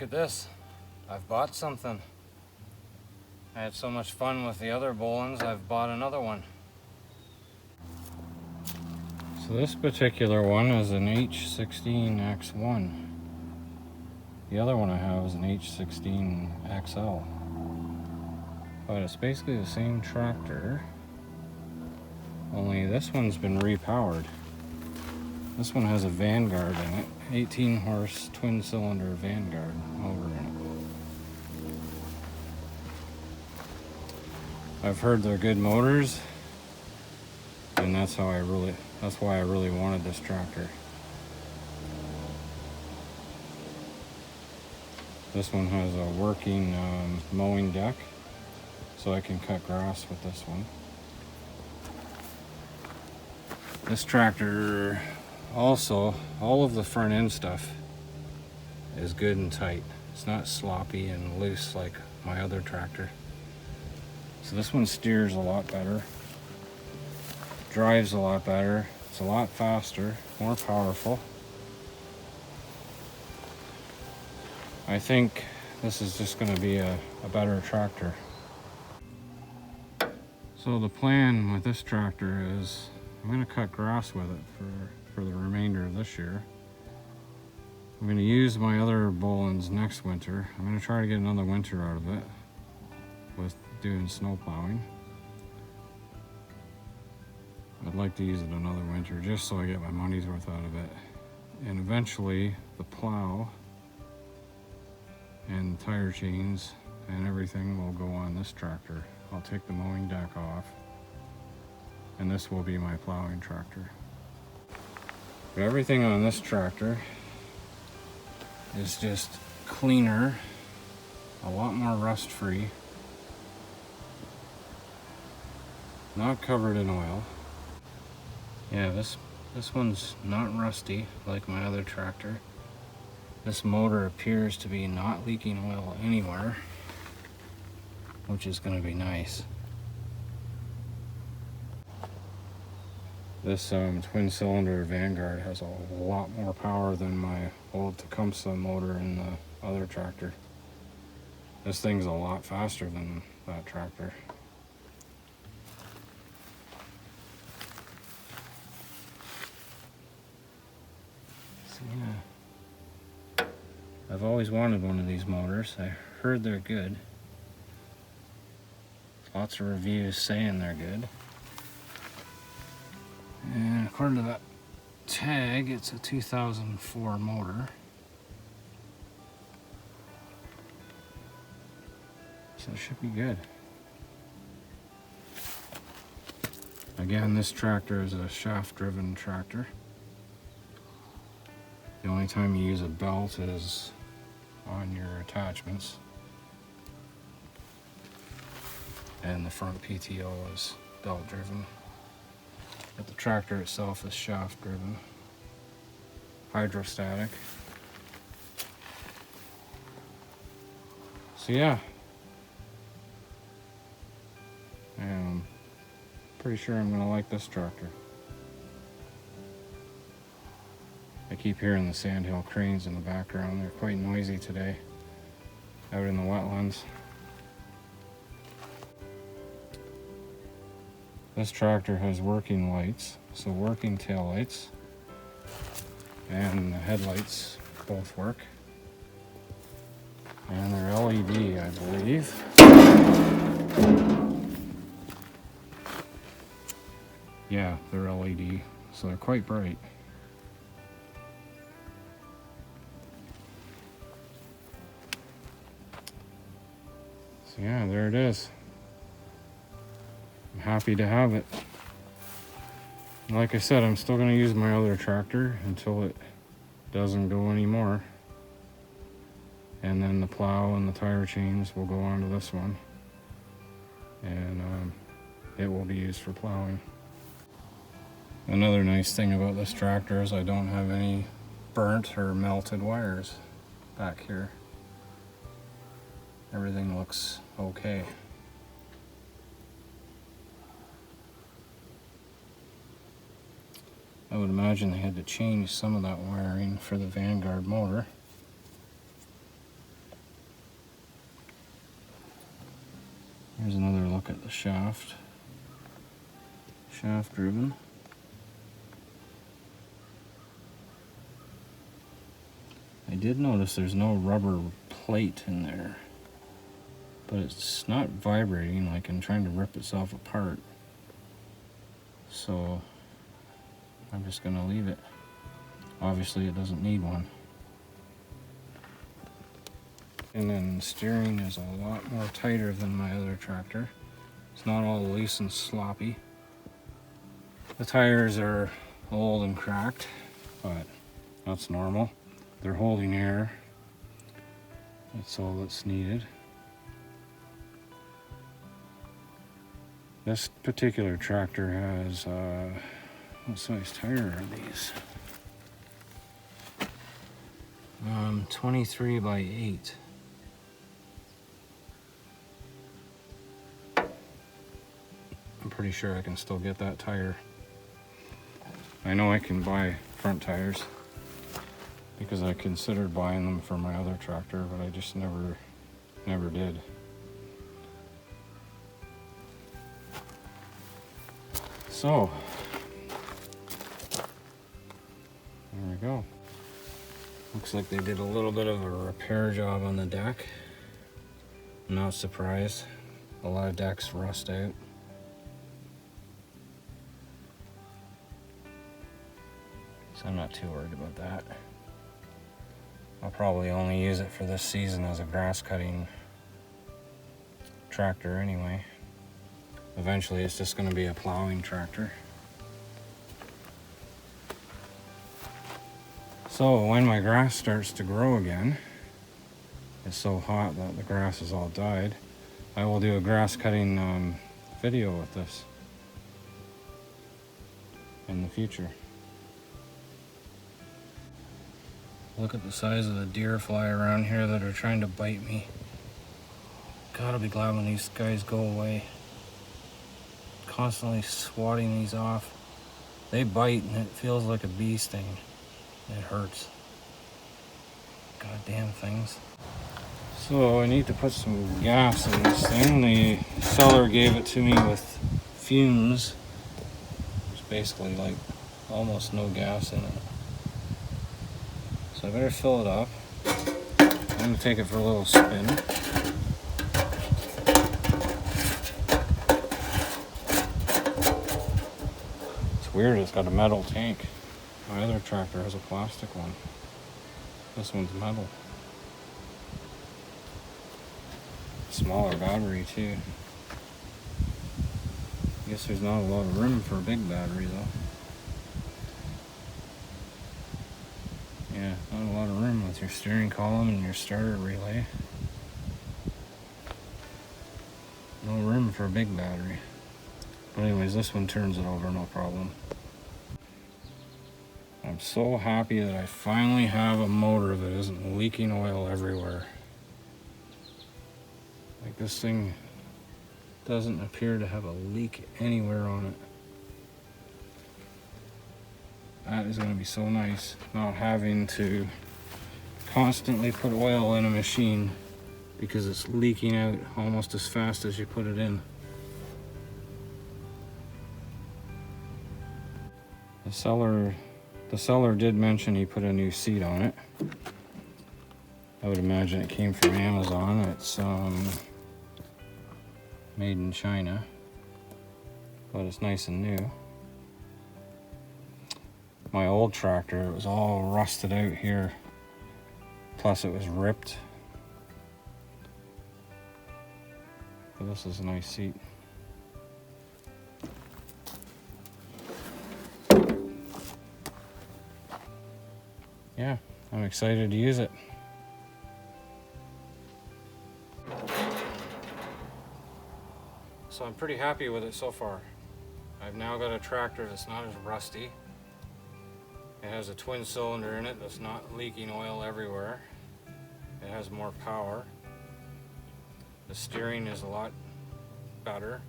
at this. I've bought something. I had so much fun with the other Bolens, I've bought another one. So this particular one is an H16X1. The other one I have is an H16XL. But it's basically the same tractor, only this one's been repowered. This one has a Vanguard in it, 18 horse twin cylinder Vanguard motor in it. I've heard they're good motors, and that's why I really wanted this tractor. This one has a working mowing deck, so I can cut grass with this one. This tractor also, all of the front end stuff is good and tight. It's not sloppy and loose like my other tractor. So this one steers a lot better, drives a lot better, it's a lot faster, more powerful. I think this is just going to be a better tractor. So the plan with this tractor is I'm going to cut grass with it for the remainder of this year. I'm going to use my other Bolens next winter. I'm going to try to get another winter out of it with doing snow plowing. I'd like to use it another winter just so I get my money's worth out of it. And eventually the plow and the tire chains and everything will go on this tractor. I'll take the mowing deck off, and this will be my plowing tractor. But everything on this tractor is just cleaner, a lot more rust free, not covered in oil. Yeah, this one's not rusty like my other tractor. This motor appears to be not leaking oil anywhere, which is going to be nice. This twin cylinder Vanguard has a lot more power than my old Tecumseh motor in the other tractor. This thing's a lot faster than that tractor. So yeah, I've always wanted one of these motors. I heard they're good. Lots of reviews saying they're good. And according to that tag, it's a 2004 motor. So it should be good. Again, this tractor is a shaft-driven tractor. The only time you use a belt is on your attachments. And the front PTO is belt-driven. But the tractor itself is shaft-driven. Hydrostatic. So yeah. I'm pretty sure I'm going to like this tractor. I keep hearing the sandhill cranes in the background. They're quite noisy today out in the wetlands. This tractor has working lights, so working tail lights, and the headlights both work. And they're LED, I believe. Yeah, they're LED, so they're quite bright. So yeah, there it is. I'm happy to have it. Like I said, I'm still going to use my other tractor until it doesn't go anymore. And then the plow and the tire chains will go onto this one. And it will be used for plowing. Another nice thing about this tractor is I don't have any burnt or melted wires back here. Everything looks okay. I would imagine they had to change some of that wiring for the Vanguard motor. Here's another look at the shaft. Shaft driven. I did notice there's no rubber plate in there, but it's not vibrating like and trying to rip itself apart. So I'm just gonna leave it. Obviously it doesn't need one. And then the steering is a lot more tighter than my other tractor. It's not all loose and sloppy. The tires are old and cracked, but that's normal. They're holding air. That's all that's needed. This particular tractor has, what size tire are these? 23 by 8. I'm pretty sure I can still get that tire. I know I can buy front tires because I considered buying them for my other tractor, but I just never did. So, there we go. Looks like they did a little bit of a repair job on the deck. I'm not surprised. A lot of decks rust out. So I'm not too worried about that. I'll probably only use it for this season as a grass cutting tractor anyway. Eventually it's just going to be a plowing tractor. So when my grass starts to grow again, it's so hot that the grass is all died, I will do a grass cutting video with this in the future. Look at the size of the deer fly around here that are trying to bite me. Gotta be glad when these guys go away. Constantly swatting these off. They bite and it feels like a bee sting. It hurts. Goddamn things. So I need to put some gas in this thing. The seller gave it to me with fumes. It's basically like almost no gas in it. So I better fill it up. I'm going to take it for a little spin. It's weird, it's got a metal tank. My other tractor has a plastic one. This one's metal. Smaller battery too. I guess there's not a lot of room for a big battery though. Yeah, not a lot of room with your steering column and your starter relay. No room for a big battery. But anyways, this one turns it over, no problem. I'm so happy that I finally have a motor that isn't leaking oil everywhere. Like this thing doesn't appear to have a leak anywhere on it. That is going to be so nice, not having to constantly put oil in a machine because it's leaking out almost as fast as you put it in. The seller did mention he put a new seat on it. I would imagine it came from Amazon. It's made in China, but it's nice and new. My old tractor, it was all rusted out here, plus it was ripped. But this is a nice seat. Yeah, I'm excited to use it. So I'm pretty happy with it so far. I've now got a tractor that's not as rusty. It has a twin cylinder in it that's not leaking oil everywhere. It has more power. The steering is a lot better.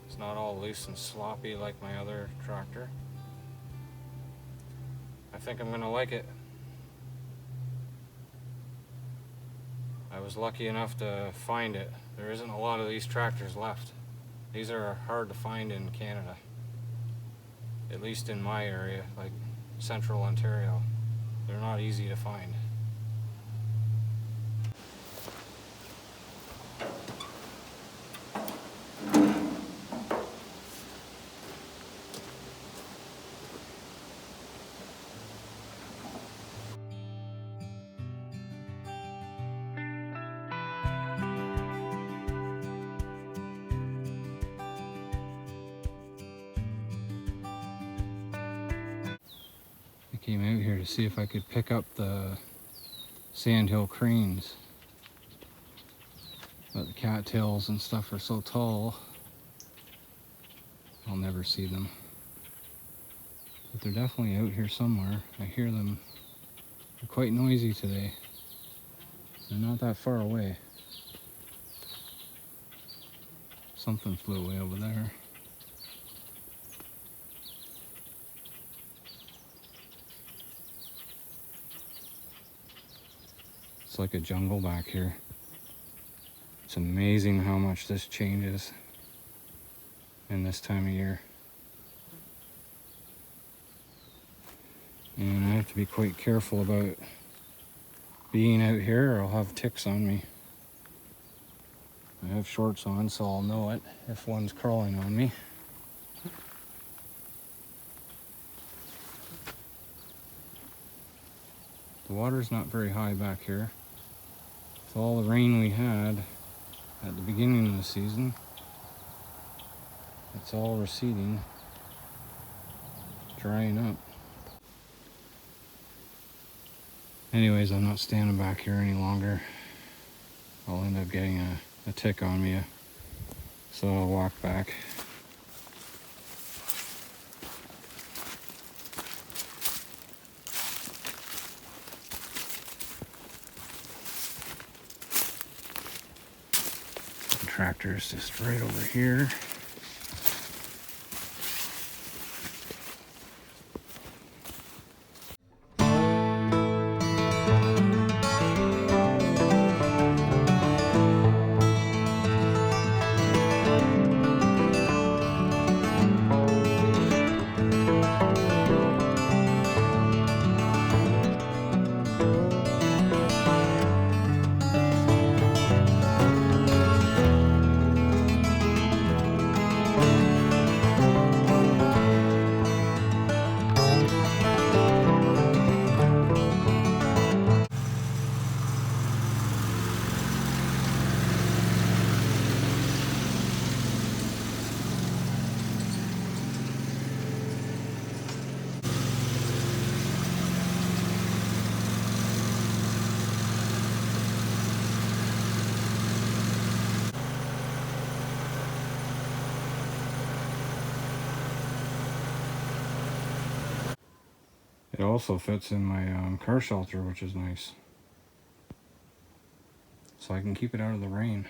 It's not all loose and sloppy like my other tractor. I think I'm gonna like it. I was lucky enough to find it. There isn't a lot of these tractors left. These are hard to find in Canada, at least in my area, like central Ontario. They're not easy to find. I came out here to see if I could pick up the sandhill cranes, but the cattails and stuff are so tall, I'll never see them. But they're definitely out here somewhere. I hear them. They're quite noisy today. They're not that far away. Something flew away over there. It's like a jungle back here. It's amazing how much this changes in this time of year. And I have to be quite careful about being out here or I'll have ticks on me. I have shorts on, so I'll know it if one's crawling on me. The water's not very high back here. With all the rain we had at the beginning of the season, it's all receding, drying up. Anyways, I'm not standing back here any longer. I'll end up getting a tick on me, so I'll walk back. The tractor's just right over here. It also fits in my car shelter, which is nice. So I can keep it out of the rain.